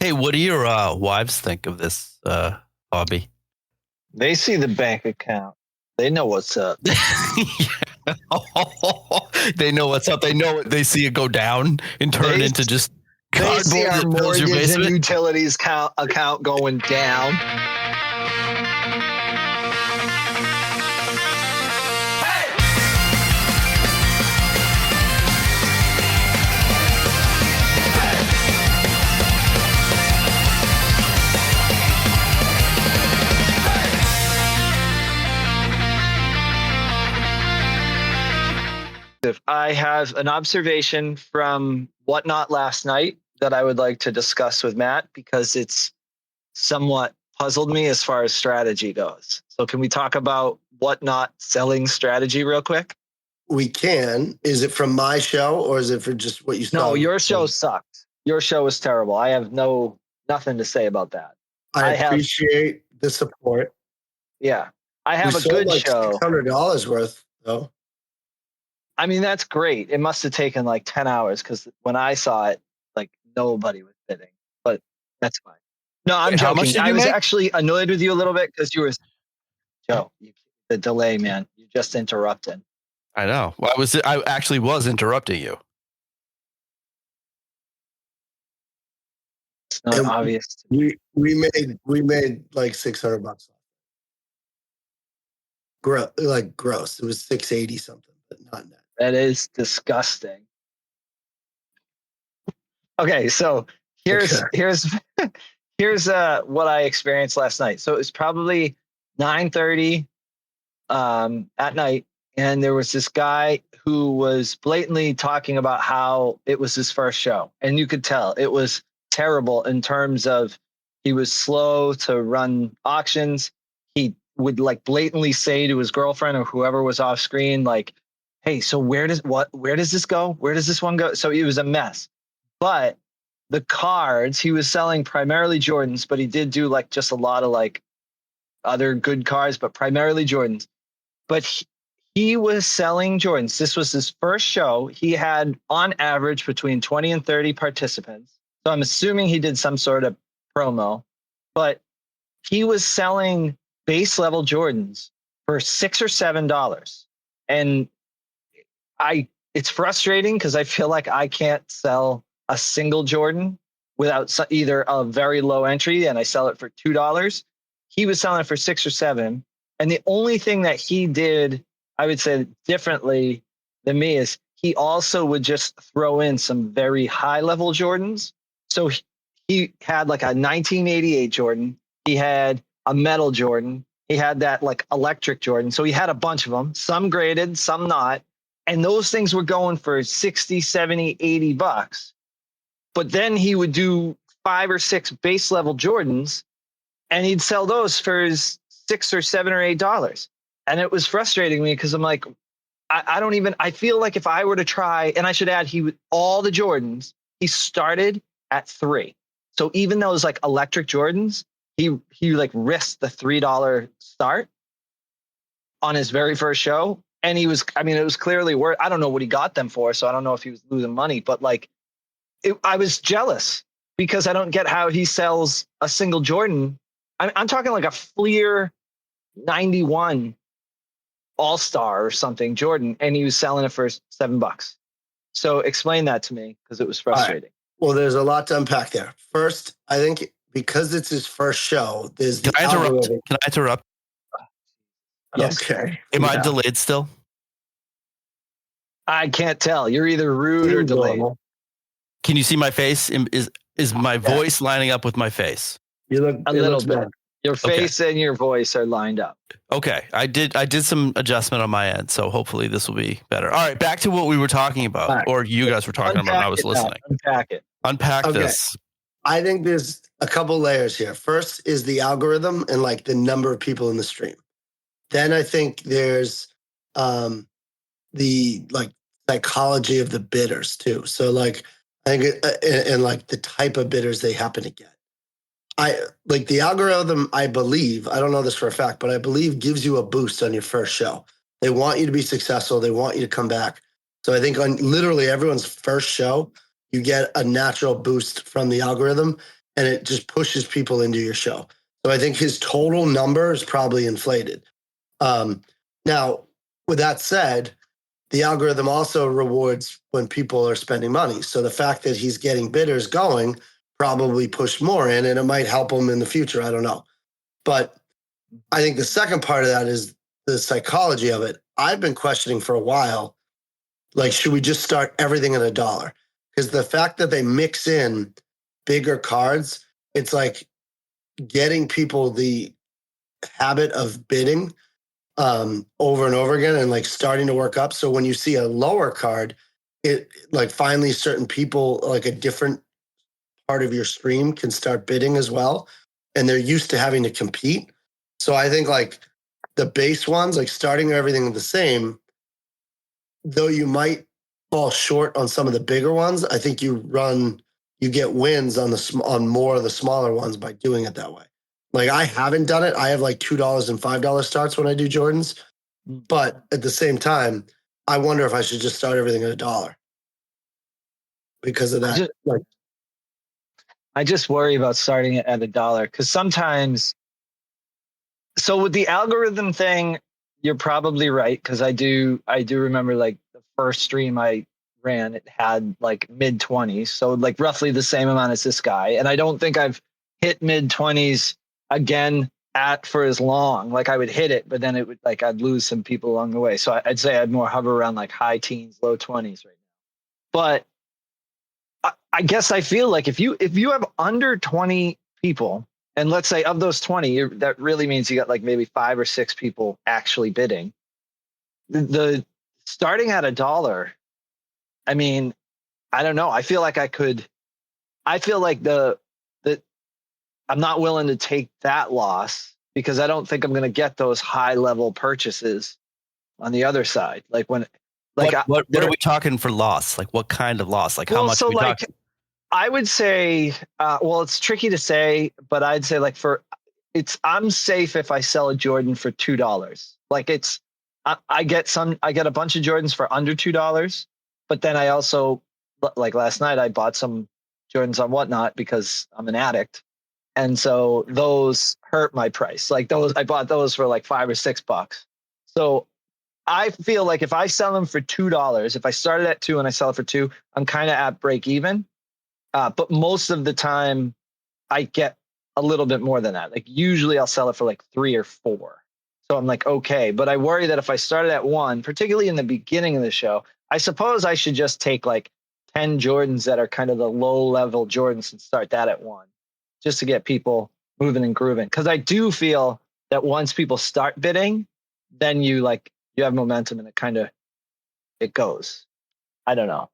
Hey, what do your wives think of this hobby? They see the bank account. They know what's up. They know what's up. They know they see it go down and turn into just They see cardboard our that fills your mortgage and basement. utilities account going down. I have an observation from Whatnot last night that I would like to discuss with Matt because it's somewhat puzzled me as far as strategy goes. So can we talk about Whatnot selling strategy real quick? We can. Is it from my show or is it for just what you saw? No, your show sucked. Your show was terrible. I have nothing to say about that. I appreciate the support. Yeah. I have a good show. $600 worth though. I mean, that's great. It must have taken like 10 hours because when I saw it, like nobody was bidding, but that's fine. No, I'm joking. How much did you I was make? actually annoyed with you a little bit because you were, Joe, the delay, man. You just interrupted. I know. Well, I actually was interrupting you. It's not obvious. We made like $600. Gross. It was 680 something, but not net. That is disgusting. Okay, so here's what I experienced last night. So it was probably 9:30 at night, and there was this guy who was blatantly talking about how it was his first show, and you could tell it was terrible in terms of he was slow to run auctions. He would like blatantly say to his girlfriend or whoever was off screen, like, hey, so where does this go? Where does this one go? So it was a mess. But the cards, he was selling primarily Jordans, but he did do like just a lot of like other good cards, but primarily Jordans. But he was selling Jordans. This was his first show. He had on average between 20 and 30 participants. So I'm assuming he did some sort of promo, but he was selling base level Jordans for $6 or $7. And it's frustrating because I feel like I can't sell a single Jordan without either a very low entry and I sell it for $2. He was selling it for $6 or $7. And the only thing that he did, I would say differently than me, is he also would just throw in some very high level Jordans. So he had like a 1988 Jordan. He had a metal Jordan. He had that like electric Jordan. So he had a bunch of them, some graded, some not. And those things were going for 60, 70, 80 bucks. But then he would do 5 or 6 base level Jordans and he'd sell those for $6 or $7 or $8. And it was frustrating me because I'm like, I feel like if I were to try, and I should add, all the Jordans, he started at $3. So even those like electric Jordans, he like risked the $3 start on his very first show. And it was clearly worth, I don't know what he got them for. So I don't know if he was losing money, but like I was jealous because I don't get how he sells a single Jordan. I'm talking like a Fleer 91 All-Star or something Jordan. And he was selling it for $7. So explain that to me because it was frustrating. Right. Well, there's a lot to unpack there. First, I think because it's his first show, there's Can I interrupt? Yes. Okay. Am I delayed still? I can't tell. You're either rude or delayed. Can you see my face? Is my voice lining up with my face? You look a little bit. Your face and your voice are lined up. Okay. I did some adjustment on my end, so hopefully this will be better. All right, back to what we were talking about, right. Or you guys were talking about when I was listening. Unpack this. I think there's a couple layers here. First is the algorithm and like the number of people in the stream. Then I think there's the like psychology of the bidders too. So like I think and like the type of bidders they happen to get. I like the algorithm. I believe, I don't know this for a fact, but I believe gives you a boost on your first show. They want you to be successful. They want you to come back. So I think on literally everyone's first show, you get a natural boost from the algorithm. and it just pushes people into your show. So I think his total number is probably inflated. Now, with that said, the algorithm also rewards when people are spending money. So the fact that he's getting bidders going probably pushed more in, and it might help him in the future. I don't know. But I think the second part of that is the psychology of it. I've been questioning for a while, like, should we just start everything at $1? Because the fact that they mix in bigger cards, it's like getting people the habit of bidding over and over again and like starting to work up. So when you see a lower card, it like finally certain people, like a different part of your stream can start bidding as well. And they're used to having to compete. So I think like the base ones, like starting everything the same, though you might fall short on some of the bigger ones, I think you get wins on more of the smaller ones by doing it that way. Like I haven't done it. I have like $2 and $5 starts when I do Jordans. But at the same time, I wonder if I should just start everything at $1 because of that. I just worry about starting it at $1 because sometimes. So with the algorithm thing, you're probably right because I do remember like the first stream I ran, it had like mid-20s, so like roughly the same amount as this guy, and I don't think I've hit mid-20s again for as long. Like I would hit it, but then it would like I'd lose some people along the way. So I'd say I'd more hover around like high teens, low 20s right now. But I guess I feel like if you have under 20 people, and let's say of those 20, that really means you got like maybe 5 or 6 people actually bidding. The starting at $1, I mean, I don't know. I feel like I'm not willing to take that loss because I don't think I'm going to get those high level purchases on the other side. Like when, like what are we talking for loss? Like what kind of loss? Like how much? So like, I would say, well, it's tricky to say, but I'd say like I'm safe if I sell a Jordan for $2. Like I get a bunch of Jordans for under $2, but then I also, like last night, I bought some Jordans on Whatnot because I'm an addict. And so those hurt my price. Like I bought those for like $5 or $6. So I feel like if I sell them for $2, if I started at $2 and I sell it for $2, I'm kind of at break even. But most of the time I get a little bit more than that. Like usually I'll sell it for like 3 or 4. So I'm like, okay, but I worry that if I started at 1, particularly in the beginning of the show, I suppose I should just take like 10 Jordans that are kind of the low level Jordans and start that at 1, just to get people moving and grooving. Because I do feel that once people start bidding, then you have momentum and it goes. I don't know.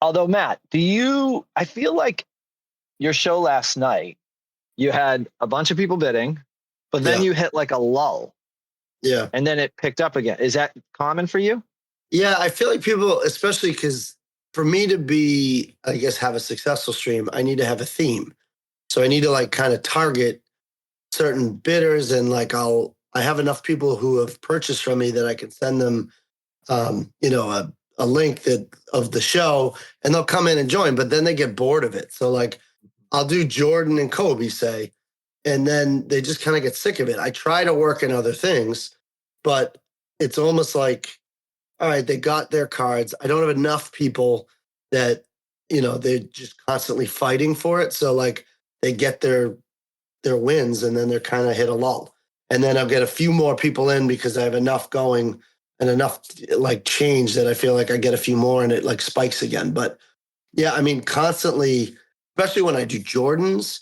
Although Matt, I feel like your show last night, you had a bunch of people bidding, but then you hit like a lull. Yeah. And then it picked up again. Is that common for you? Yeah, I feel like people, especially because for me to be, I guess, have a successful stream, I need to have a theme. So I need to like kind of target certain bidders, and like I have enough people who have purchased from me that I can send them, a link of the show, and they'll come in and join. But then they get bored of it. So like I'll do Jordan and Kobe, say, and then they just kind of get sick of it. I try to work in other things, but it's almost like, all right, they got their cards. I don't have enough people that, they're just constantly fighting for it. So like they get their wins and then they're kind of hit a lull. And then I'll get a few more people in because I have enough going and enough like change that I feel like I get a few more and it like spikes again. But yeah, I mean, constantly, especially when I do Jordans,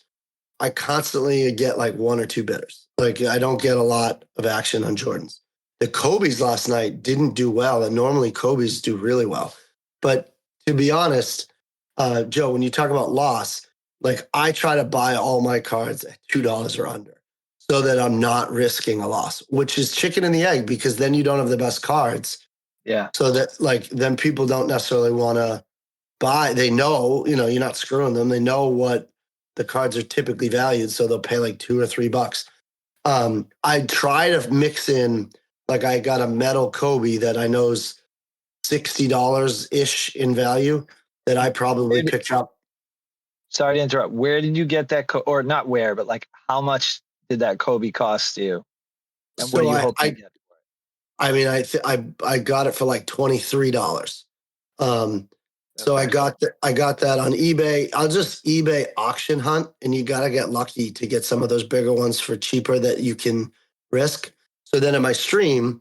I constantly get like 1 or 2 bidders. Like I don't get a lot of action on Jordans. The Kobe's last night didn't do well, and normally Kobe's do really well. But to be honest, Joe, when you talk about loss, like I try to buy all my cards at $2 or under so that I'm not risking a loss, which is chicken and the egg, because then you don't have the best cards. Yeah. So that like then people don't necessarily want to buy. They know, you're not screwing them. They know what the cards are typically valued, so they'll pay like $2 or $3. I try to mix in, like I got a metal Kobe that I know is $60-ish in value that I probably picked up. sorry to interrupt. Where did you get that? Or not where, but like how much did that Kobe cost you? And what do you hope to get? I mean, I got it for like $23. So I got that on eBay. I'll just eBay auction hunt, and you got to get lucky to get some of those bigger ones for cheaper that you can risk. So then in my stream,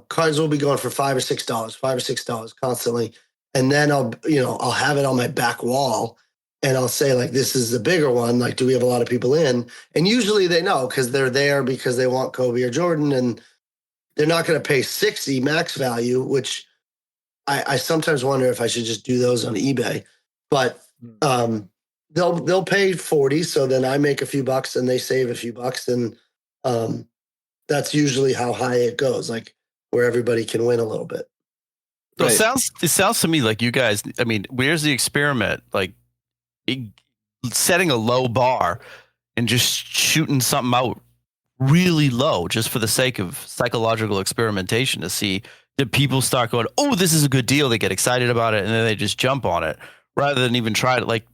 cards will be going for $5 or $6 constantly. And then I'll have it on my back wall, and I'll say like, this is the bigger one. Like, do we have a lot of people in? And usually they know because they're there because they want Kobe or Jordan, and they're not going to pay 60 max value, which I sometimes wonder if I should just do those on eBay. But they'll pay 40, so then I make a few bucks and they save a few bucks, and that's usually how high it goes, like where everybody can win a little bit. So it sounds to me like you guys, I mean, where's the experiment? Like setting a low bar and just shooting something out really low just for the sake of psychological experimentation to see that people start going, oh, this is a good deal. They get excited about it and then they just jump on it rather than even try to, like,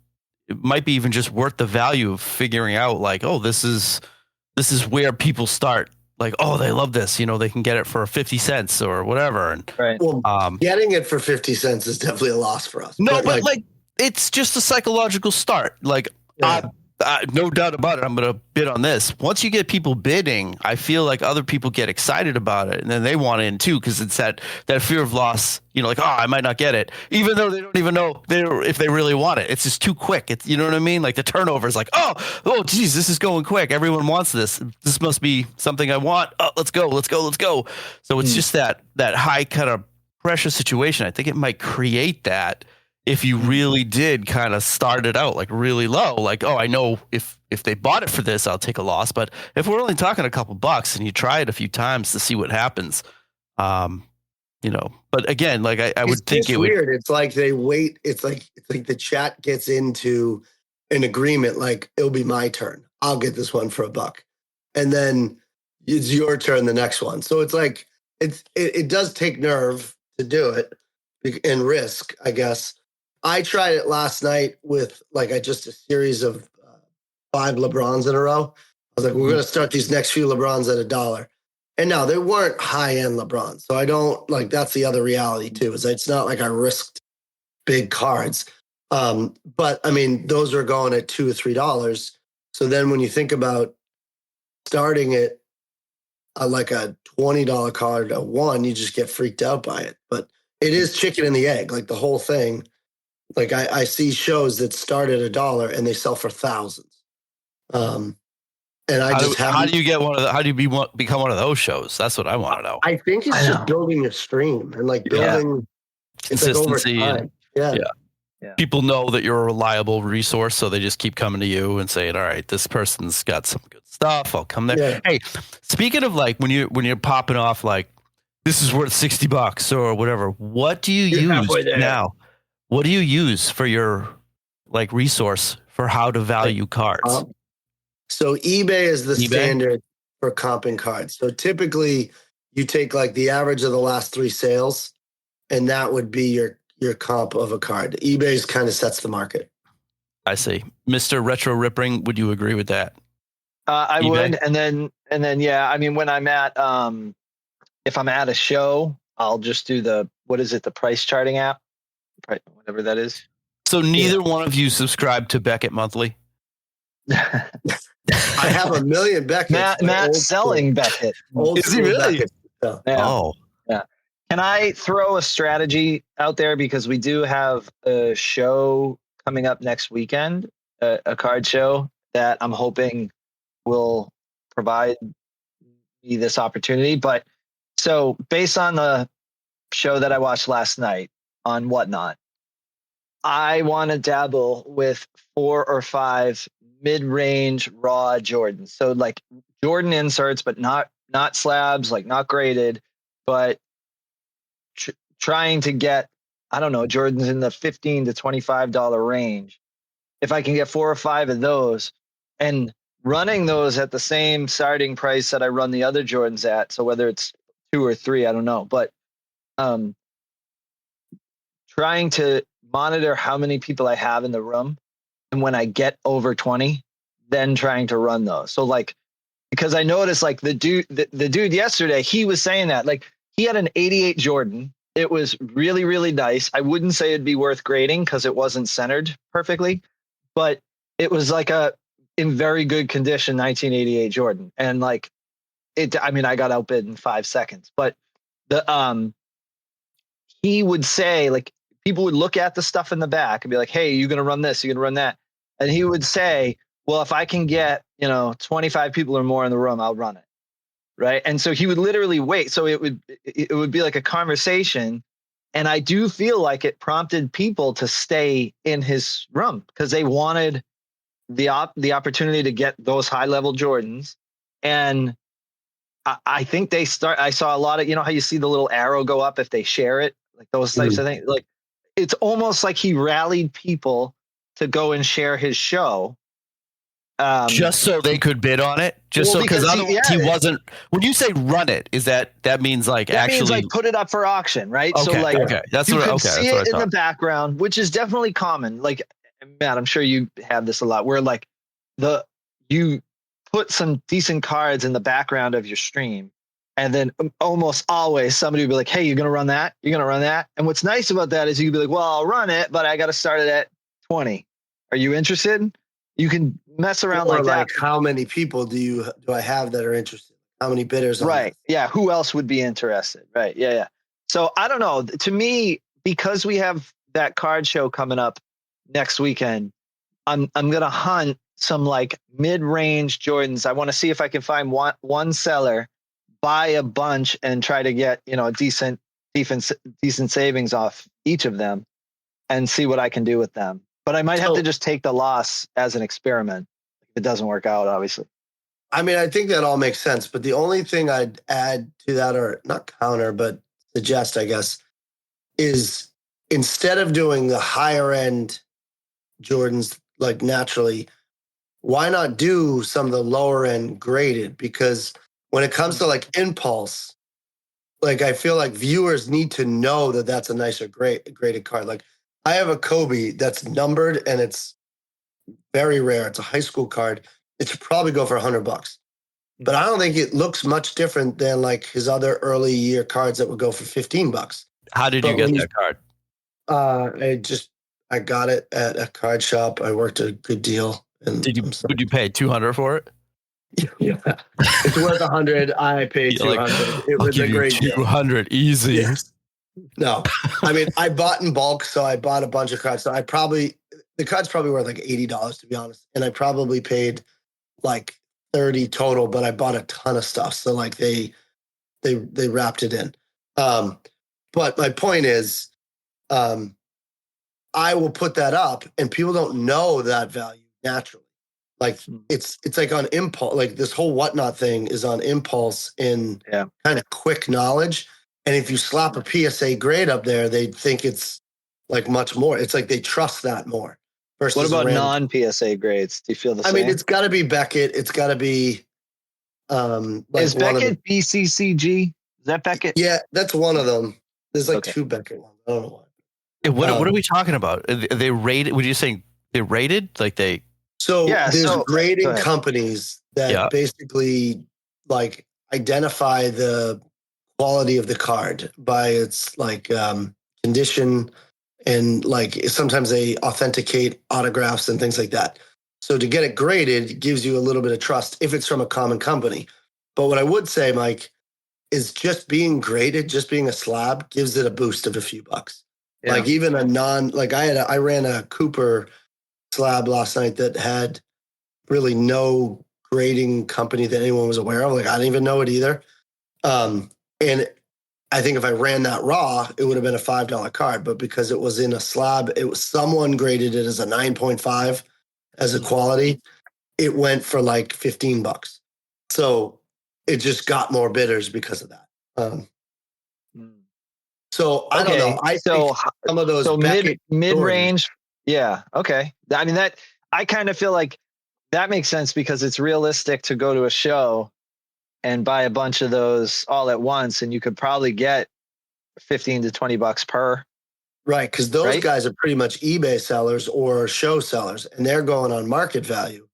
it might be even just worth the value of figuring out like, oh, this is where people start. Like, oh, they love this. They can get it for 50 cents or whatever. And well, getting it for 50 cents is definitely a loss for us. No, but like it's just a psychological start. Like, no doubt about it. I'm going to bid on this. Once you get people bidding, I feel like other people get excited about it, and then they want in too because it's that fear of loss. Like, oh, I might not get it, even though they don't even know if they really want it. It's just too quick. It's, you know what I mean? Like the turnover is like, oh, geez, this is going quick. Everyone wants this. This must be something I want. Oh, let's go. So it's just that high kind of pressure situation. I think it might create that. If you really did kind of start it out like really low, like, oh, I know if they bought it for this, I'll take a loss. But if we're only talking a couple bucks and you try it a few times to see what happens, but again, like I would think it weird. Would, it's like they wait. It's like the chat gets into an agreement. Like, it'll be my turn. I'll get this one for $1. And then it's your turn, the next one. So it's like, it does take nerve to do it and risk, I guess. I tried it last night with just a series of 5 LeBrons in a row. I was like, we're going to start these next few LeBrons at $1. And no, they weren't high-end LeBrons. So I don't that's the other reality too, is it's not like I risked big cards. But I mean, those are going at $2 or $3. So then when you think about starting it like a $20 card at $1, you just get freaked out by it. But it is chicken and the egg, like the whole thing. Like I see shows that start at $1 and they sell for thousands. And how do you get one of the? How do you become one of those shows? That's what I want to know. I think it's just building a stream and like building consistency. Like over time. Yeah. People know that you're a reliable resource, so they just keep coming to you and saying, "All right, this person's got some good stuff. I'll come there." Yeah. Hey, speaking of like when you're popping off like this is worth $60 or whatever, what do you use now? What do you use for your like resource for how to value cards? So eBay is the standard for comping cards. So typically you take like the average of the last 3 sales, and that would be your comp of a card. eBay kind of sets the market. I see. Mr. Retro Ripping, would you agree with that? I would. And then, yeah, I mean, when I'm at, if I'm at a show, I'll just do the price charting app, whatever that is. So neither one of you subscribe to Beckett Monthly? I have a million Beckett's. Matt's selling Beckett. Is he really? Yeah. Oh. Yeah. Can I throw a strategy out there? Because we do have a show coming up next weekend, a card show that I'm hoping will provide me this opportunity. But so based on the show that I watched last night on Whatnot, I want to dabble with 4 or 5 mid-range raw Jordans. So like Jordan inserts, but not slabs, like not graded, but trying to get, I don't know, Jordans in the $15 to $25 range. If I can get 4 or 5 of those and running those at the same starting price that I run the other Jordans at. So whether it's 2 or 3, I don't know, but trying to monitor how many people I have in the room and when I get over 20, then trying to run those. So like, because I noticed like the dude yesterday, he was saying that like he had an 88 Jordan. It was really, really nice. I wouldn't say it'd be worth grading because it wasn't centered perfectly, but it was like in very good condition 1988 Jordan. And like I mean, I got outbid in 5 seconds, but he would say like people would look at the stuff in the back and be like, hey, you're going to run this, you're going to run that. And he would say, well, if I can get, 25 people or more in the room, I'll run it. Right. And so he would literally wait. So it would be like a conversation. And I do feel like it prompted people to stay in his room because they wanted the opportunity to get those high level Jordans. And I think I saw a lot of, how you see the little arrow go up if they share it, like those types of things. Like it's almost like he rallied people to go and share his show. Just so they could bid on it, because otherwise he wasn't. When you say run it, is that means like that actually means like put it up for auction, right? Okay, so like that's you what. can Okay, see it in the background, which is definitely common. Like Matt, I'm sure you have this a lot, where like you put some decent cards in the background of your stream, and then almost always somebody will be like, "Hey, you're gonna run that? You're gonna run that?" And what's nice about that is you can be like, "Well, I'll run it, but I got to start it at 20. Are you interested?" You can mess around like that. How many people do I have that are interested? How many bidders? Right. Yeah. Who else would be interested? Right. Yeah. Yeah. So I don't know. To me, because we have that card show coming up next weekend, I'm gonna hunt some like mid-range Jordans. I want to see if I can find one seller, buy a bunch, and try to get decent savings off each of them, and see what I can do with them. But I might have to just take the loss as an experiment if it doesn't work out, obviously. I mean, I think that all makes sense. But the only thing I'd add to that, or not counter, but suggest, I guess, is instead of doing the higher end Jordans like naturally, why not do some of the lower end graded? Because when it comes to like impulse, like I feel like viewers need to know that that's a nicer graded card. Like I have a Kobe that's numbered and it's very rare. It's a high school card. It should probably go for $100, but I don't think it looks much different than like his other early year cards that would go for $15. How did you get that card? I got it at a card shop. I worked a good deal. And would you pay $200 for it? Yeah, it's worth $100. I paid $200. It was a great $200 easy. Yes. No, I mean, I bought in bulk, so I bought a bunch of cards. So the card's probably worth like $80 to be honest, and I probably paid like 30 total, but I bought a ton of stuff. So like they wrapped it in. But my point is, I will put that up, and people don't know that value naturally. Like it's like on impulse. Like this whole whatnot thing is on impulse in kind of quick knowledge. And if you slap a PSA grade up there, they think it's like much more. It's like they trust that more. What about non-PSA grades? Do you feel the same? I mean, it's got to be Beckett. It's got to be. Is Beckett BCCG? Is that Beckett? Yeah, that's one of them. There's like two Beckett ones. I don't know why. What are we talking about? Are they rated? Would you say they rated? Like they? So there's grading companies that basically like identify the quality of the card by its like condition, and like sometimes they authenticate autographs and things like that. So to get it graded gives you a little bit of trust if it's from a common company. But what I would say, Mike, is just being graded, just being a slab gives it a boost of a few bucks. Yeah. Like even I ran a Cooper slab last night that had really no grading company that anyone was aware of. Like I didn't even know it either. And I think if I ran that raw, it would have been a $5 card, but because it was in a slab, it was someone graded it as a 9.5 as a quality. It went for like $15. So it just got more bidders because of that. So I don't know. I think some of those mid-range. Yeah. Okay. I mean, that I kind of feel like that makes sense because it's realistic to go to a show and buy a bunch of those all at once, and you could probably get $15 to $20 per. Right, because those Right? guys are pretty much eBay sellers or show sellers, and they're going on market value.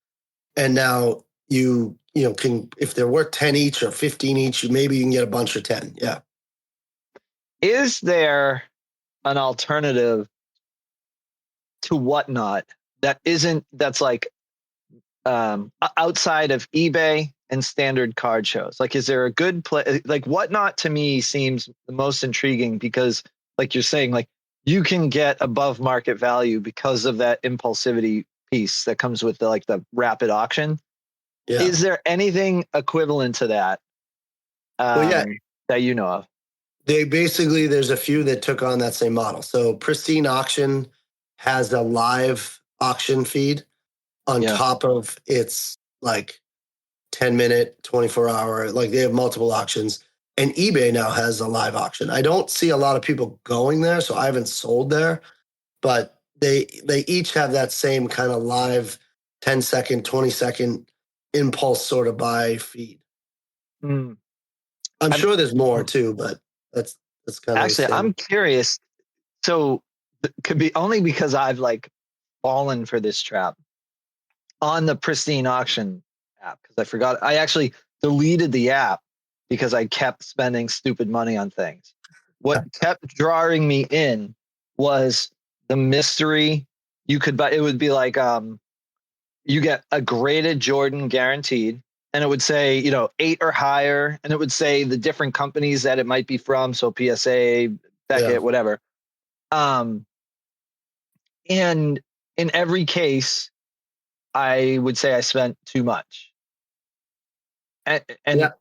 And now you can, if they're worth 10 each or 15 each, maybe you can get a bunch for 10. Yeah. Is there an alternative to Whatnot that's like outside of eBay and standard card shows? Like, is there a good play? Like, Whatnot to me seems the most intriguing because, like you're saying, like you can get above market value because of that impulsivity piece that comes with the rapid auction. Yeah. Is there anything equivalent to that that you know of? There's a few that took on that same model. So Pristine Auction has a live auction feed on top of its like 10-minute, 24-hour, like they have multiple auctions. And eBay now has a live auction. I don't see a lot of people going there, so I haven't sold there, but they each have that same kind of live 10-second, 20-second impulse sort of buy feed. Mm. I'm sure there's more too, but that's kind of actually, I'm curious. So it could be only because I've like fallen for this trap on the Pristine Auction app because I forgot. I actually deleted the app because I kept spending stupid money on things. What kept drawing me in was the mystery you could buy. It would be like you get a graded Jordan guaranteed, and it would say 8 or higher, and it would say the different companies that it might be from, so PSA, Beckett, whatever. And in every case, I would say I spent too much, and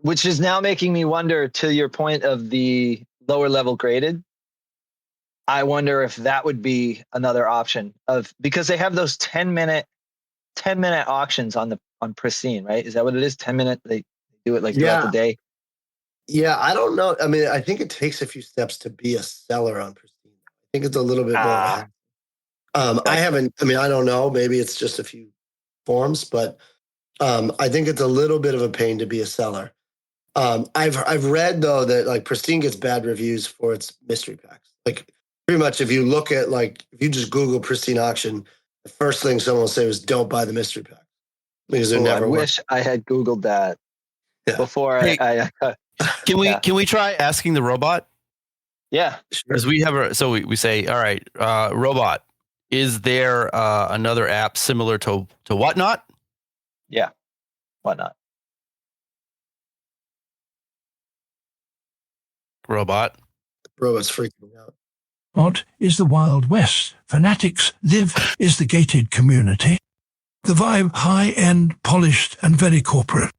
which is now making me wonder, to your point of the lower level graded, I wonder if that would be another option because they have those 10-minute auctions on Pristine, right? Is that what it is? 10-minute, they do it like throughout the day. Yeah, I don't know. I mean, I think it takes a few steps to be a seller on Pristine. I think it's a little bit more. I don't know. Maybe it's just a few forms, but I think it's a little bit of a pain to be a seller. I've read though that like Pristine gets bad reviews for its mystery packs. Like pretty much if you look at if you just Google Pristine Auction, the first thing someone will say is don't buy the mystery pack because they're never. I wish I had Googled that before. I can we try asking the robot? Yeah, because we have we say, all right, robot, is there another app similar to Whatnot? Yeah, Whatnot. Robot's freaking out. What is the Wild West? Fanatics live is the gated community. The vibe high-end, polished, and very corporate.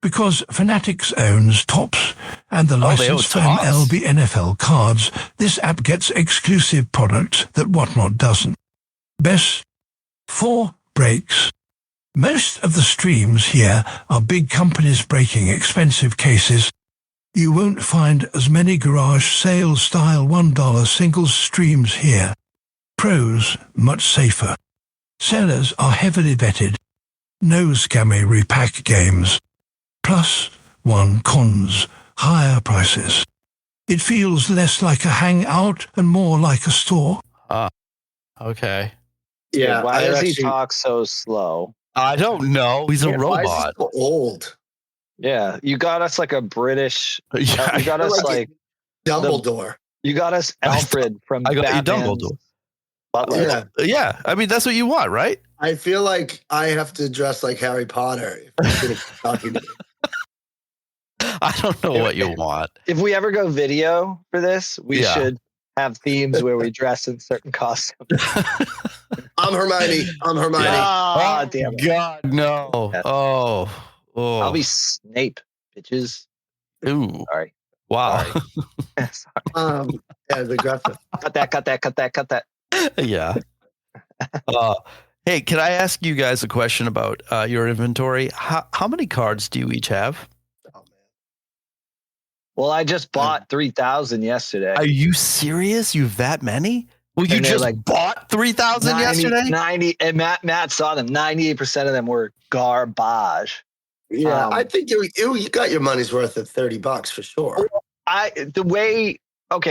Because Fanatics owns Tops and the licensed firm LB NFL cards, this app gets exclusive products that Whatnot doesn't. Best 4 breaks. Most of the streams here are big companies breaking expensive cases. You won't find as many garage sale style $1 single streams here. Pros, much safer. Sellers are heavily vetted. No scammy repack games. Plus, cons, higher prices. It feels less like a hangout and more like a store. Okay. Yeah. Why does he talk so slow? I don't know. He's a robot. Why is he so old? Yeah, you got us like a British. Yeah, you got us like Dumbledore. You got us Alfred from. I got Batman's you Dumbledore. Butler. Yeah. I mean, that's what you want, right? I feel like I have to dress like Harry Potter if he's going to keep talking to me. I don't know what you want. If we ever go video for this, we should have themes where we dress in certain costumes. I'm Hermione. Oh, damn it. God, no. Yeah. Oh. I'll be Snape, bitches. Ooh. Sorry. Wow. Sorry. Aggressive. Cut that. Yeah. Hey, can I ask you guys a question about your inventory? How many cards do you each have? Oh, man. Well, I just bought 3,000 yesterday. Are you serious? You have that many? Well, you just bought 3,000 yesterday? 90, and Matt saw them. 98% of them were garbage. Yeah, I think you got your money's worth at $30 for sure.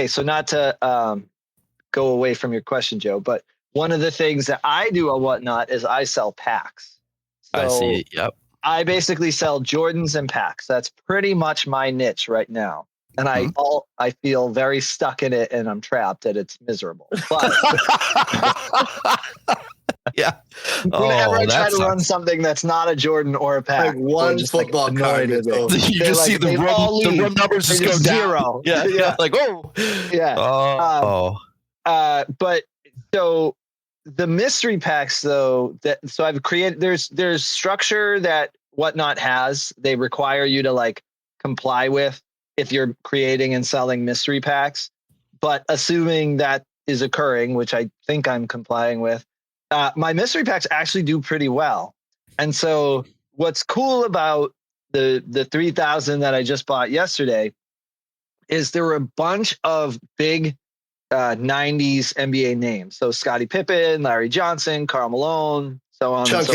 So not to go away from your question, Joe, but one of the things that I do on Whatnot is I sell packs. So I see. Yep. I basically sell Jordans and packs. That's pretty much my niche right now. And I feel very stuck in it and I'm trapped and it's miserable. But yeah. whenever I try to sucks. run something that's not a Jordan or a pack, Like one just football annoyed card. with it. You just see the room numbers just go zero. down. Yeah. Like, oh. Yeah. Oh. But so the mystery packs though, so I've created, there's structure that Whatnot has. They require you to like comply with if you're creating and selling mystery packs. But assuming that is occurring, which I think I'm complying with, my mystery packs actually do pretty well. And so what's cool about the 3,000 that I just bought yesterday is there were a bunch of big 90s NBA names. So Scottie Pippen, Larry Johnson, Karl Malone, so on. Sean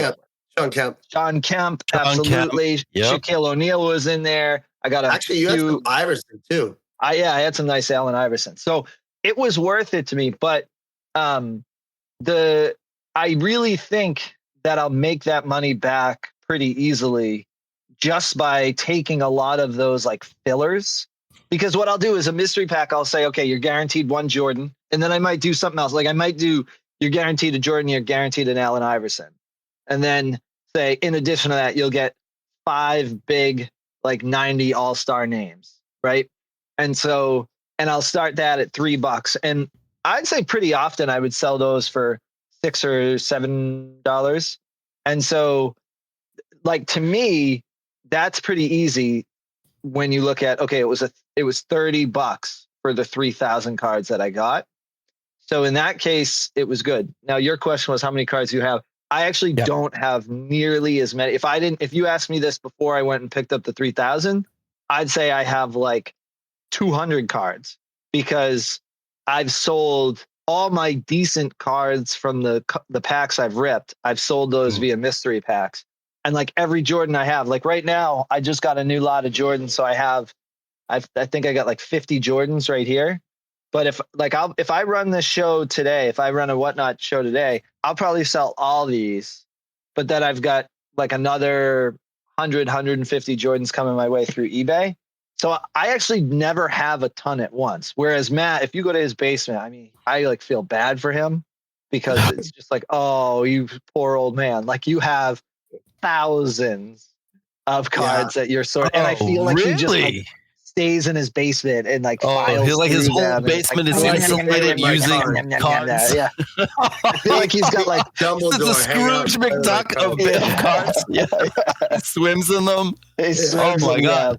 Kemp, absolutely. Yep. Shaquille O'Neal was in there. I got you had some Iverson too. I had some nice Allen Iverson. So it was worth it to me. But I really think that I'll make that money back pretty easily just by taking a lot of those like fillers. Because what I'll do is a mystery pack, I'll say, okay, you're guaranteed one Jordan. And then I might do something else. Like I might do, you're guaranteed a Jordan, you're guaranteed an Allen Iverson. And then say, in addition to that, you'll get 5 big, like 90 all-star names, right? And so, and I'll start that at $3. And I'd say pretty often I would sell those for $6 or $7. And so, like, to me, that's pretty easy when you look at, okay, it was $30 for the 3,000 cards that I got. So in that case, it was good. Now your question was how many cards you have. I actually don't have nearly as many. If you asked me this before I went and picked up the 3,000, I'd say I have like 200 cards because I've sold all my decent cards from the packs I've ripped. I've sold those via mystery packs. And like every Jordan I have, like right now, I just got a new lot of Jordans. So I think I got like 50 Jordans right here. But if I run this show today, if I run a Whatnot show today, I'll probably sell all these. But then I've got like another 100, 150 Jordans coming my way through eBay. So I actually never have a ton at once. Whereas Matt, if you go to his basement, I mean, I like feel bad for him because it's just like, oh, you poor old man. Like you have thousands of cards that you're sorting. And I feel like he just like stays in his basement and like files like his whole them. basement is insulated using cards. Yeah. I feel like he's got like Dumbledore. The Scrooge McDuck of cards. Yeah. He swims in them. Oh my God.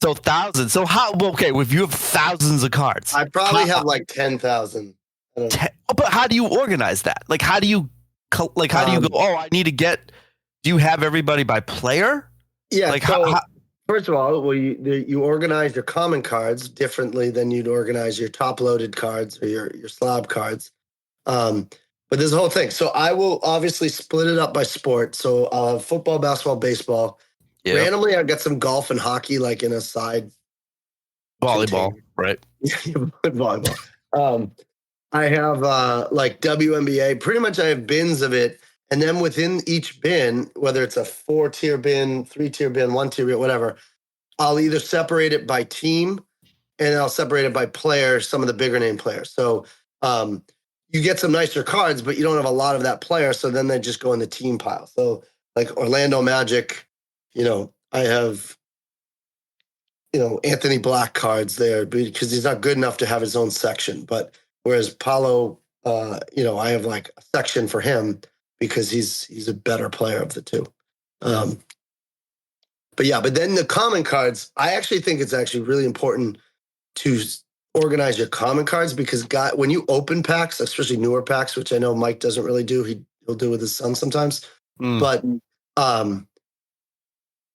So thousands. So how? Okay, if you have thousands of cards, I probably have like 10,000. But how do you organize that? Like, how do you go? Oh, I need to get. Do you have everybody by player? Yeah. Like so, first of all, you organize your common cards differently than you'd organize your top-loaded cards or your slab cards. But there's a whole thing. So I will obviously split it up by sport. So I'll have football, basketball, baseball. Yep. Randomly, I've got some golf and hockey, like in a side. Volleyball, right? Volleyball. I have like WNBA. Pretty much, I have bins of it, and then within each bin, whether it's a 4-tier bin, 3-tier bin, 1-tier bin, whatever, I'll either separate it by team, and I'll separate it by player. Some of the bigger name players. So you get some nicer cards, but you don't have a lot of that player. So then they just go in the team pile. So like Orlando Magic. I have, Anthony Black cards there because he's not good enough to have his own section. But whereas Paulo, I have like a section for him because he's a better player of the two. But then the common cards, I actually think it's actually really important to organize your common cards because when you open packs, especially newer packs, which I know Mike doesn't really do, he'll do with his son sometimes. But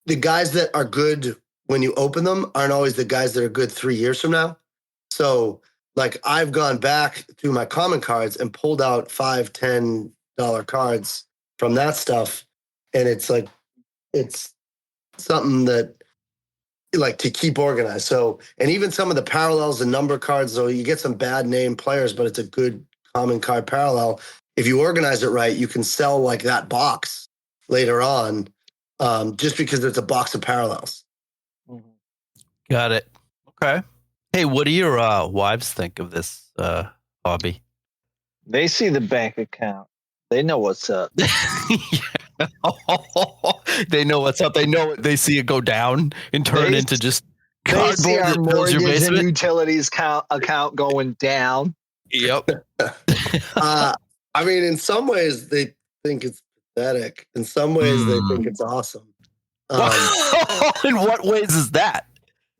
the guys that are good when you open them aren't always the guys that are good 3 years from now. So like I've gone back through my common cards and pulled out $5, $10 cards from that stuff. And it's like, it's something that like to keep organized. So, and even some of the parallels and number cards, so you get some bad name players, but it's a good common card parallel. If you organize it right, you can sell like that box later on, just because it's a box of parallels. Got it. Okay. Hey, what do your wives think of this hobby? They see the bank account. They know what's up. They know what's up. They know they see it go down and turn into just They see cardboard our that fills your mortgage and basement. utilities account going down. Yep. I mean, in some ways they think it's pathetic. In some ways they think it's awesome. In what ways is that?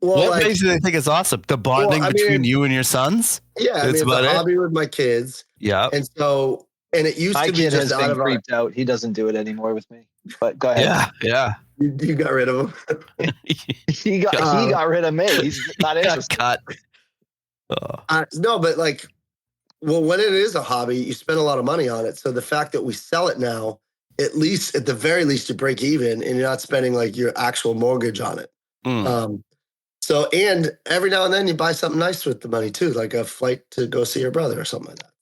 Well, what like, ways do they think it's awesome? The bonding between you and your sons? Yeah, I mean, it's a hobby with my kids. Yeah. And so, and it used My to be kid just has out been of our, creeped out. He doesn't do it anymore with me. But go ahead. Yeah. You got rid of him. he got rid of me. He's not interested. Cut. No, but like, well, when it is a hobby, you spend a lot of money on it. So the fact that we sell it now, at the very least, you break even, and you're not spending like your actual mortgage on it. So, and every now and then you buy something nice with the money too, like a flight to go see your brother or something like that.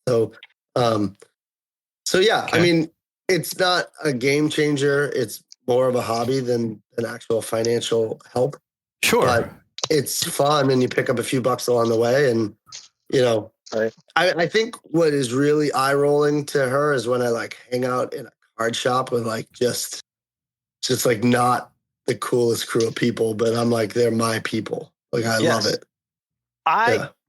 So yeah, okay. I mean, it's not a game changer. It's more of a hobby than an actual financial help. Sure. But it's fun, and you pick up a few bucks along the way. And, you know, I think what is really eye-rolling to her is when I like hang out in a card shop with like just like not the coolest crew of people, but I'm like, they're my people. Like, I love it.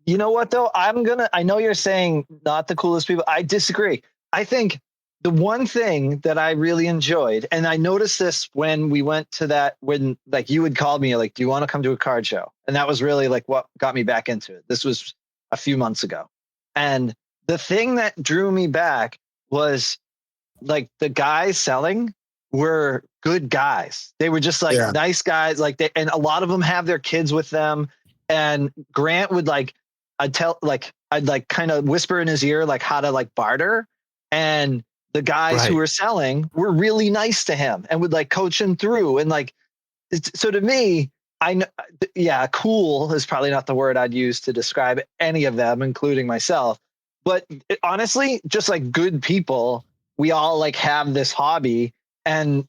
You know what though? I know you're saying not the coolest people. I disagree. I think the one thing that I really enjoyed, and I noticed this when we went to when like you had called me, like, do you want to come to a card show? And that was really like what got me back into it. This was a few months ago. And the thing that drew me back was like the guys selling were good guys. They were just like nice guys. Like and a lot of them have their kids with them. And Grant would I'd kind of whisper in his ear, like how to like barter. And the guys who were selling were really nice to him and would like coach him through. And like, so to me, cool is probably not the word I'd use to describe any of them, including myself. But honestly, just like good people, we all like have this hobby. And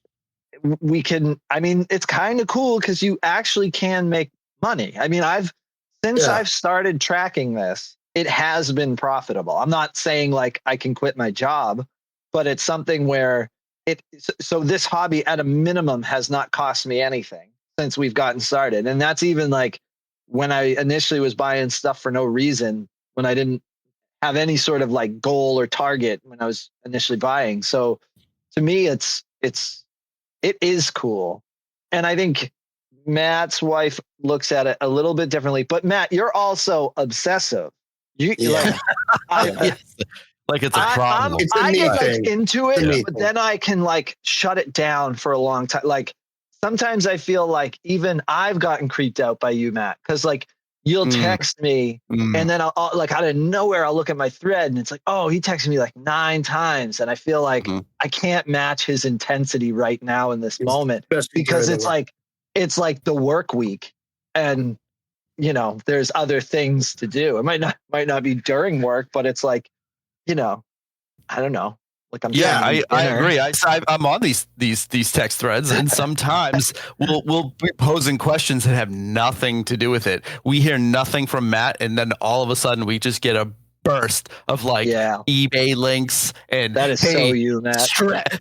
it's kind of cool because you actually can make money. I mean, I've started tracking this, it has been profitable. I'm not saying like I can quit my job, but it's something where so this hobby at a minimum has not cost me anything since we've gotten started. And that's even like when I initially was buying stuff for no reason, when I didn't have any sort of like goal or target when I was initially buying. So to me, it is cool. And I think Matt's wife looks at it a little bit differently, but Matt, you're also obsessive. Like it's a problem. I get like into it, but then I can like shut it down for a long time. Like sometimes I feel like even I've gotten creeped out by you, Matt, because like you'll text me and then I'll like out of nowhere, I'll look at my thread and it's like, oh, he texted me like 9 times. And I feel like I can't match his intensity right now in this moment because it's like the work week and, you know, there's other things to do. It might not be during work, but it's like, you know, I don't know. Like I agree. I'm on these text threads, and sometimes we'll be posing questions that have nothing to do with it. We hear nothing from Matt, and then all of a sudden we just get a burst of like eBay links and that is so you, Matt.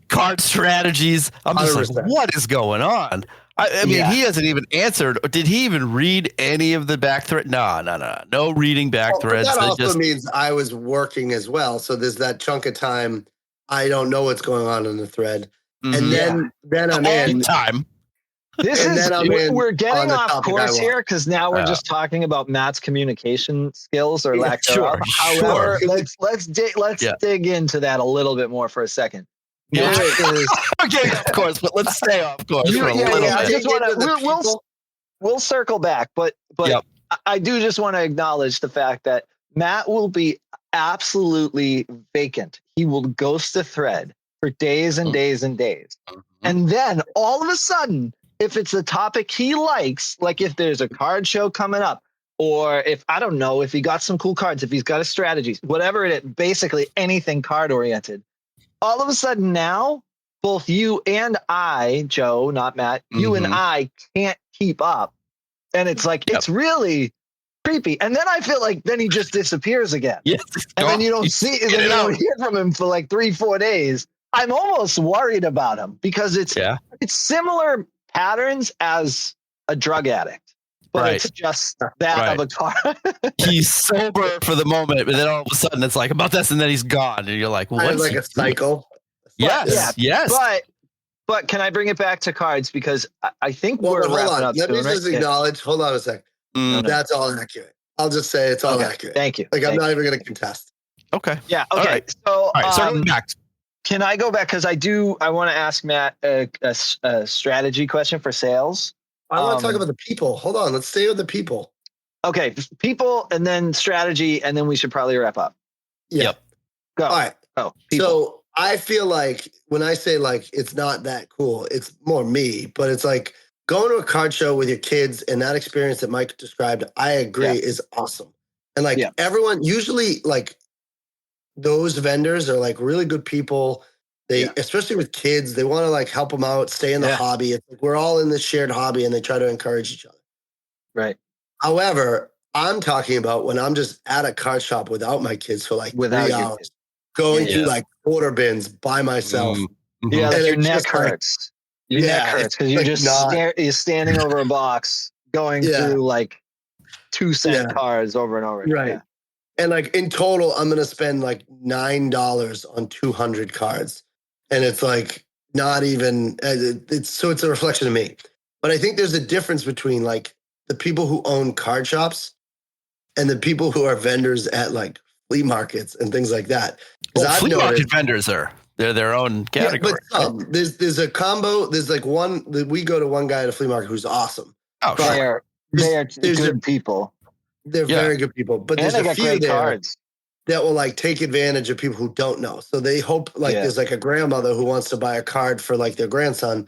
Card strategies. I'm just 100%. Like, what is going on? I mean, he hasn't even answered. Did he even read any of the back thread? No reading back threads. That also means I was working as well. So there's that chunk of time I don't know what's going on in the thread. And then I'm in time. We're getting off course here because now we're just talking about Matt's communication skills or lack thereof. However, let's dig into that a little bit more for a second. Yeah. Okay, of course, but let's stay off course for a little bit. I just we'll circle back, but I do just want to acknowledge the fact that Matt will be absolutely vacant. He will ghost a thread for days and days and days. And then all of a sudden if it's a topic he likes, like if there's a card show coming up, or if I don't know, if he got some cool cards, if he's got a strategy, whatever it is, basically anything card oriented. All of a sudden now, both you and I, Joe, not Matt, you and I can't keep up. And it's like, it's really creepy. And then I feel like then he just disappears again. Yes, and then you don't see, and then you don't hear from him for like 3-4 days. I'm almost worried about him because it's similar patterns as a drug addict, but it's just that of a card. He's sober for the moment, but then all of a sudden it's like about this, and then he's gone, and you're like, "What?" Like a cycle. Yes. But can I bring it back to cards because I think hold wrapping on. up. Let me just acknowledge. Hold on a sec. No. That's all accurate. I'll just say it's all accurate. Thank you. Like I'm not even going to contest. Okay. Yeah. Okay. Right. So, So back. Can I go back because I want to ask Matt a strategy question for sales. I want to talk about the people. Hold on. Let's stay with the people. Okay, people, and then strategy, and then we should probably wrap up. Yeah. Yep. Go. All right. Oh, people. So I feel like when I say like it's not that cool, it's more me, but it's like going to a card show with your kids and that experience that Mike described, I agree is awesome. And like everyone, usually like those vendors are like really good people. They, especially with kids, they want to like help them out, stay in the hobby. It's like we're all in this shared hobby and they try to encourage each other. Right. However, I'm talking about when I'm just at a card shop without my kids for like 3 hours, going through like quarter bins by myself. Yeah, like and your neck hurts. Your neck hurts because you're just you're standing over a box going through like 2-cent cards over and over. Right. Yeah. And like in total, I'm going to spend like $9 on 200 cards. And it's like not even, it's a reflection of me. But I think there's a difference between like the people who own card shops and the people who are vendors at like flea markets and things like that. Well, flea market vendors they're their own category. Yeah, but there's a combo. There's like one that we go to one guy at a flea market who's awesome. Oh, sure. They are good people. They're very good people. But and there's a few there cards that will like take advantage of people who don't know. So they hope like there's like a grandmother who wants to buy a card for like their grandson.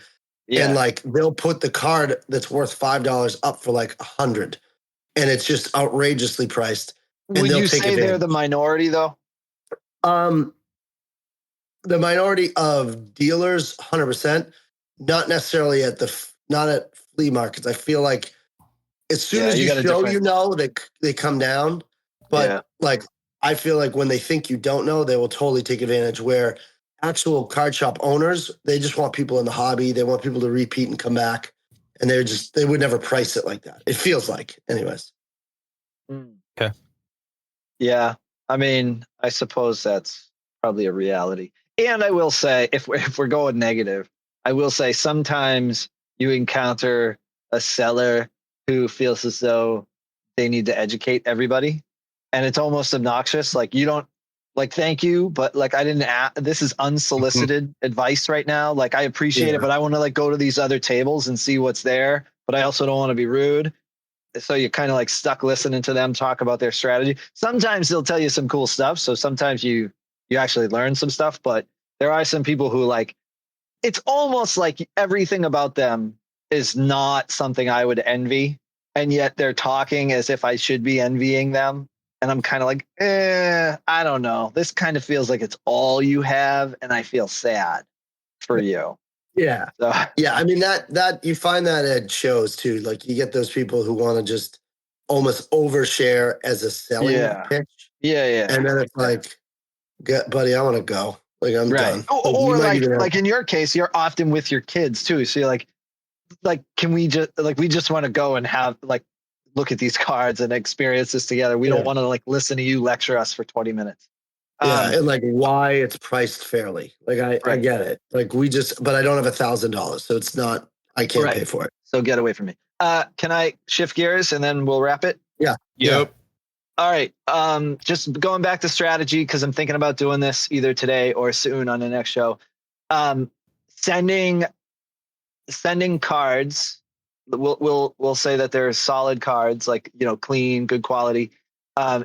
Yeah. And like they'll put the card that's worth $5 up for like 100. And it's just outrageously priced. Would you say they're the minority though? The minority of dealers, 100%, not necessarily not at flea markets. I feel like as soon as you show they come down. But like I feel like when they think you don't know, they will totally take advantage. Where actual card shop owners, they just want people in the hobby. They want people to repeat and come back. And they would never price it like that. It feels like, anyways. Okay. Yeah. I mean, I suppose that's probably a reality. And I will say, if we're going negative, I will say sometimes you encounter a seller who feels as though they need to educate everybody. And it's almost obnoxious. Like you don't like, thank you, but like I didn't this is unsolicited advice right now. Like I appreciate it, but I want to like go to these other tables and see what's there. But I also don't want to be rude. So you're kind of like stuck listening to them talk about their strategy. Sometimes they'll tell you some cool stuff. So sometimes you actually learn some stuff, but there are some people who like, it's almost like everything about them is not something I would envy. And yet they're talking as if I should be envying them. And I'm kind of like, I don't know. This kind of feels like it's all you have. And I feel sad for you. Yeah. So. Yeah. I mean, that you find that at shows too. Like you get those people who want to just almost overshare as a selling pitch. Yeah. Yeah. And then it's like, buddy, I want to go. Like I'm done. Or like in your case, you're often with your kids too. So you're like, can we just want to go and have like, look at these cards and experience this together. We don't want to like listen to you lecture us for 20 minutes. And like why it's priced fairly. Like I get it. Like but I don't have $1,000. So it's not, I can't pay for it. So get away from me. Can I shift gears and then we'll wrap it? Yeah. Yep. All right. Just going back to strategy, because I'm thinking about doing this either today or soon on the next show. Sending cards. We'll say that they're solid cards, like clean, good quality,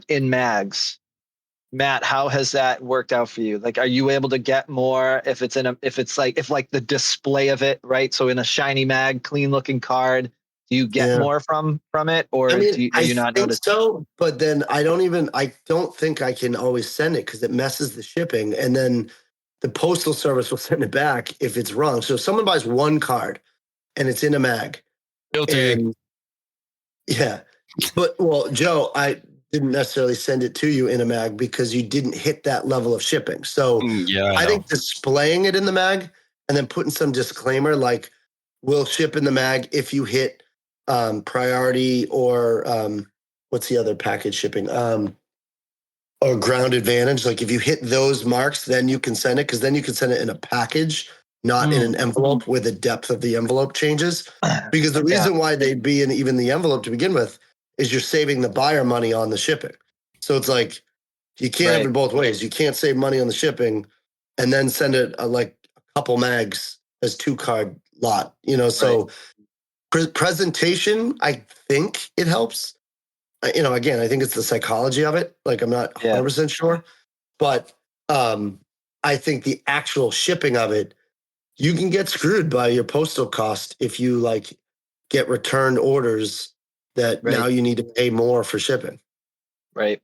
in mags. Matt, how has that worked out for you? Like, are you able to get more if the display of it, right? So in a shiny mag, clean looking card, do you get Yeah. more from it, or I mean, are I you not think noticing? so, but then I don't think I can always send it because it messes the shipping. And then the postal service will send it back if it's wrong. So if someone buys one card and it's in a mag, Guilty. and yeah, but well, Joe, I didn't necessarily send it to you in a mag because you didn't hit that level of shipping. So Yeah, I I know. think displaying it in the mag and then putting some disclaimer like we'll ship in the mag if you hit priority or what's the other package shipping or ground advantage. Like if you hit those marks, then you can send it because then you can send it in a package, not in an envelope where the depth of the envelope changes. Because the reason why they'd be in even the envelope to begin with is you're saving the buyer money on the shipping. So it's like you can't have it both ways. You can't save money on the shipping and then send it like a couple mags as 2-card lot. So presentation, I think it helps. Again, I think it's the psychology of it. Like I'm not 100% sure, but I think the actual shipping of it, you can get screwed by your postal cost if you like get returned orders that now you need to pay more for shipping. Right.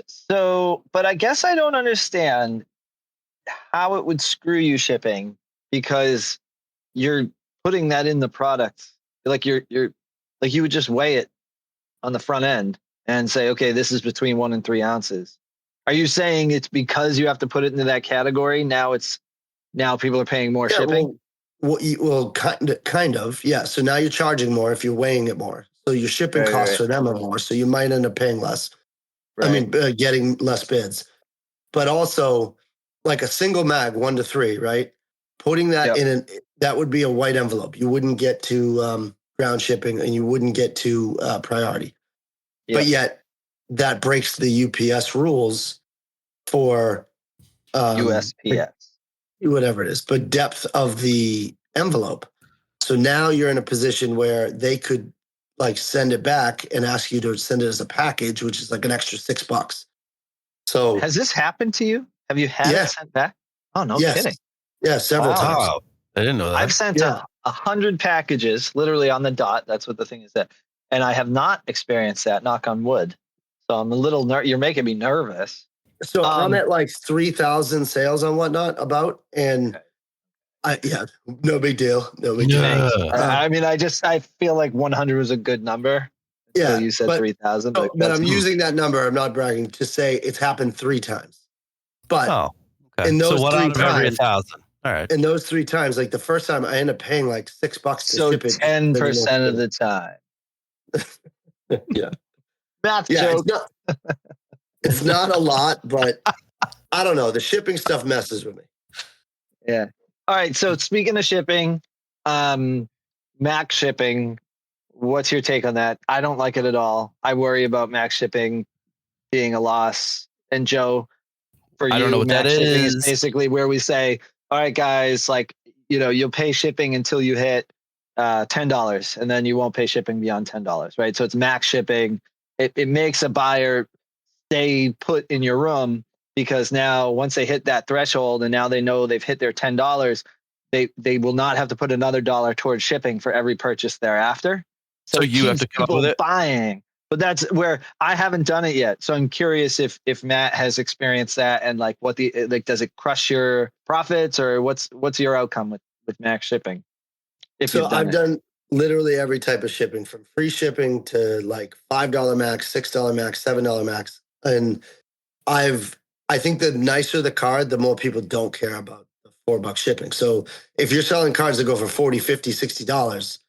So, but I guess I don't understand how it would screw you shipping because you're putting that in the product. Like you're like you would just weigh it on the front end and say, okay, this is between 1 and 3 ounces. Are you saying it's because you have to put it into that category? Now people are paying more shipping? Well, kind of, yeah. So now you're charging more if you're weighing it more. So your shipping costs for them are more. So you might end up paying less. I mean, getting less bids. But also, like a single mag, 1 to 3, right? Putting that that would be a white envelope. You wouldn't get to ground shipping and you wouldn't get to priority. But yet that breaks the UPS rules for USPS. whatever it is, but depth of the envelope. So now you're in a position where they could like send it back and ask you to send it as a package, which is like an extra $6. So has this happened to you? Have you had it sent back? Oh, no kidding. Yeah, several times. Wow. I didn't know that. I've sent 100 packages literally on the dot. That's what the thing is that. And I have not experienced that, knock on wood. So I'm a little you're making me nervous. So I'm at like 3,000 sales on whatnot about, and no big deal. No big deal. I mean, I feel like 100 was a good number. Yeah. You said 3,000. But I'm using that number. I'm not bragging to say it's happened 3 times. But in those so what 3 out of times, every 1,000? All right. In those 3 times, like the first time I ended up paying like $6 to ship it. 10% of the time. Yeah. Math joke. It's not a lot, but I don't know. The shipping stuff messes with me. Yeah. All right. So speaking of shipping, Max shipping, what's your take on that? I don't like it at all. I worry about Max shipping being a loss. And Joe, for you, I don't know what Max that shipping is. is basically where we say, all right, guys, like, you'll pay shipping until you hit $10, and then you won't pay shipping beyond $10, right? So it's Max shipping. It makes a buyer stay put in your room because now once they hit that threshold and now they know they've hit their $10, they will not have to put another dollar towards shipping for every purchase thereafter. So you have to come up with it? Buying. But that's where I haven't done it yet. So I'm curious if Matt has experienced that and like does it crush your profits or what's your outcome with Max shipping? So I've done literally every type of shipping from free shipping to like $5 max, $6 max, $7 max. And I think the nicer the card, the more people don't care about the $4 shipping. So if you're selling cards that go for $40, $50, $60,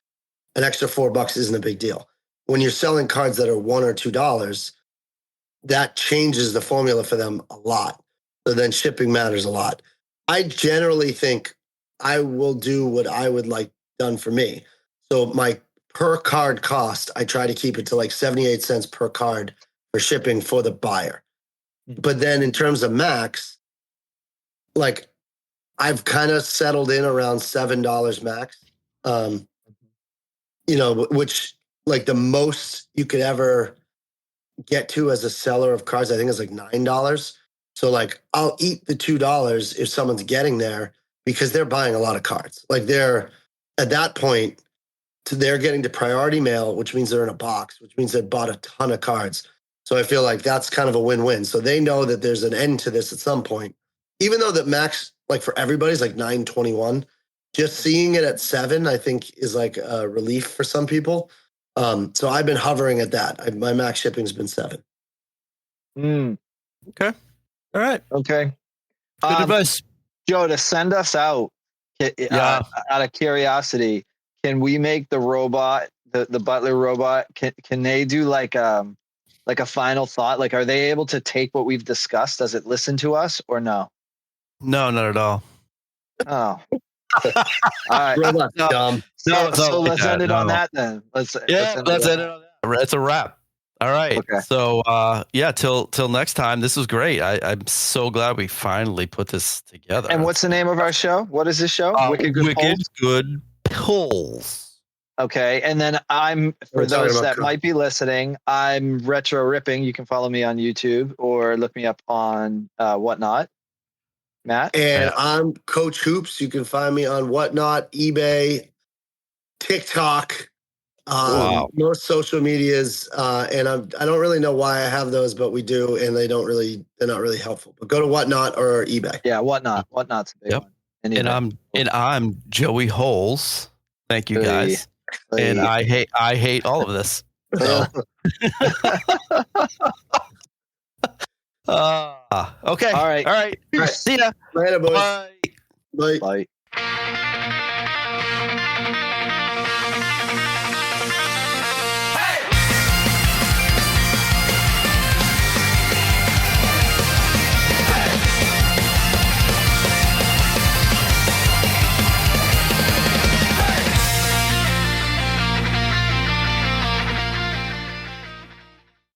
an extra $4 isn't a big deal. When you're selling cards that are $1 or $2, that changes the formula for them a lot. So then shipping matters a lot. I generally think I will do what I would like done for me. So my per card cost, I try to keep it to like 78 cents per card for shipping for the buyer. But then in terms of Max, like I've kind of settled in around $7 max. Which like the most you could ever get to as a seller of cards, I think, is like $9. So like I'll eat the $2 if someone's getting there because they're buying a lot of cards. Like they're at that point, they're getting to priority mail, which means they're in a box, which means they bought a ton of cards. So I feel like that's kind of a win-win. So they know that there's an end to this at some point, even though that max, like for everybody's like 921. Just seeing it at 7, I think, is like a relief for some people. So I've been hovering at that. My max shipping's been 7. Okay. All right. Okay. Good advice. Joe, to send us out, out of curiosity, can we make the robot, the butler robot, can they do like a final thought? Like, are they able to take what we've discussed? Does it listen to us or no? No, not at all. Oh. All right. Robot's dumb. So let's end it on that then. Let's end it on that. It's a wrap. All right. Okay. So till next time. This was great. I'm so glad we finally put this together. And what's the name of our show? What is this show? Wicked Good Pulls. Okay. And then for those that might be listening, I'm Retro Ripping. You can follow me on YouTube or look me up on Whatnot. Matt? And I'm Coach Hoops. You can find me on Whatnot, eBay, TikTok, most social medias. And I don't really know why I have those, but we do, and they're not really helpful. But go to Whatnot or eBay. Yeah, Whatnot. Whatnot's a big one. And I'm Joey Holes. Thank you guys. And I hate all of this. So. Okay. All right. See ya. Later, boys. Bye. Bye.